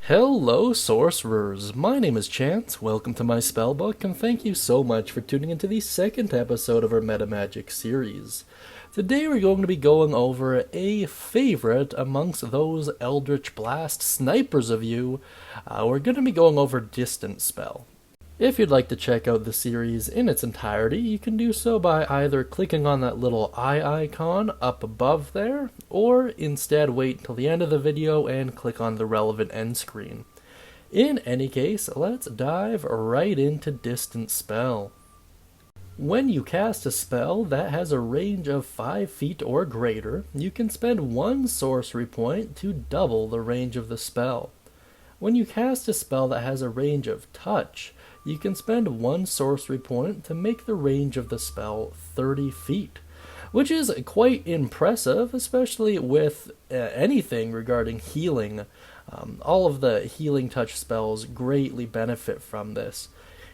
Hello, sorcerers! My name is Chance, welcome to my Spellbook, and thank you so much for tuning into the second episode of our Metamagic series. Today we're going to be going over a favorite amongst those Eldritch Blast snipers of you. We're going to be going over Distance Spell. If you'd like to check out the series in its entirety, you can do so by either clicking on that little eye icon up above there, or instead wait until the end of the video and click on the relevant end screen. In any case, let's dive right into Distance Spell. When you cast a spell that has a range of 5 feet or greater, you can spend 1 sorcery point to double the range of the spell. When you cast a spell that has a range of touch, you can spend 1 sorcery point to make the range of the spell 30 feet, which is quite impressive, especially with anything regarding healing. All of the healing touch spells greatly benefit from this.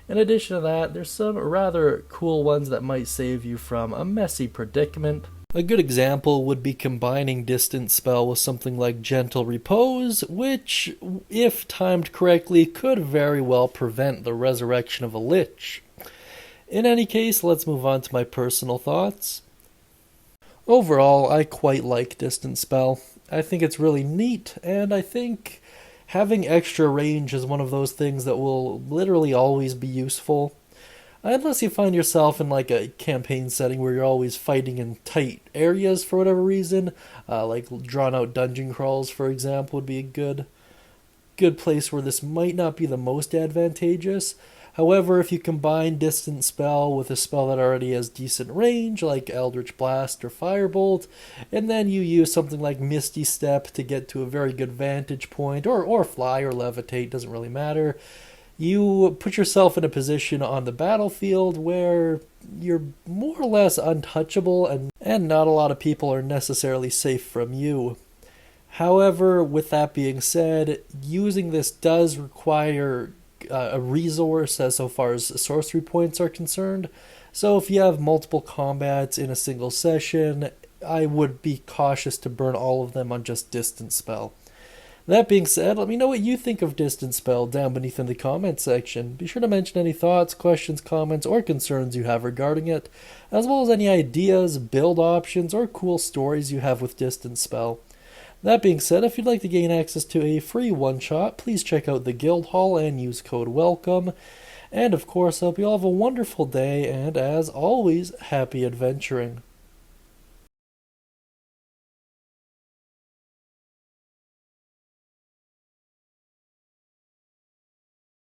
In addition to that, there's some rather cool ones that might save you from a messy predicament. A good example would be combining Distance Spell with something like Gentle Repose, which, if timed correctly, could very well prevent the resurrection of a lich. In any case, let's move on to my personal thoughts. Overall, I quite like Distance Spell. I think it's really neat, and I think having extra range is one of those things that will literally always be useful. Unless you find yourself in like a campaign setting where you're always fighting in tight areas for whatever reason, like drawn out dungeon crawls, for example, would be a good place where this might not be the most advantageous. However, if you combine Distance Spell with a spell that already has decent range, like Eldritch Blast or Firebolt, and then you use something like Misty Step to get to a very good vantage point, or Fly or Levitate, doesn't really matter, you put yourself in a position on the battlefield where you're more or less untouchable and not a lot of people are necessarily safe from you. However, with that being said, using this does require a resource as so far as sorcery points are concerned. So if you have multiple combats in a single session, I would be cautious to burn all of them on just Distance Spell. That being said, let me know what you think of Distance Spell down beneath in the comments section. Be sure to mention any thoughts, questions, comments, or concerns you have regarding it, as well as any ideas, build options, or cool stories you have with Distance Spell. That being said, if you'd like to gain access to a free one-shot, please check out the Guild Hall and use code WELCOME. And of course, I hope you all have a wonderful day, and as always, happy adventuring.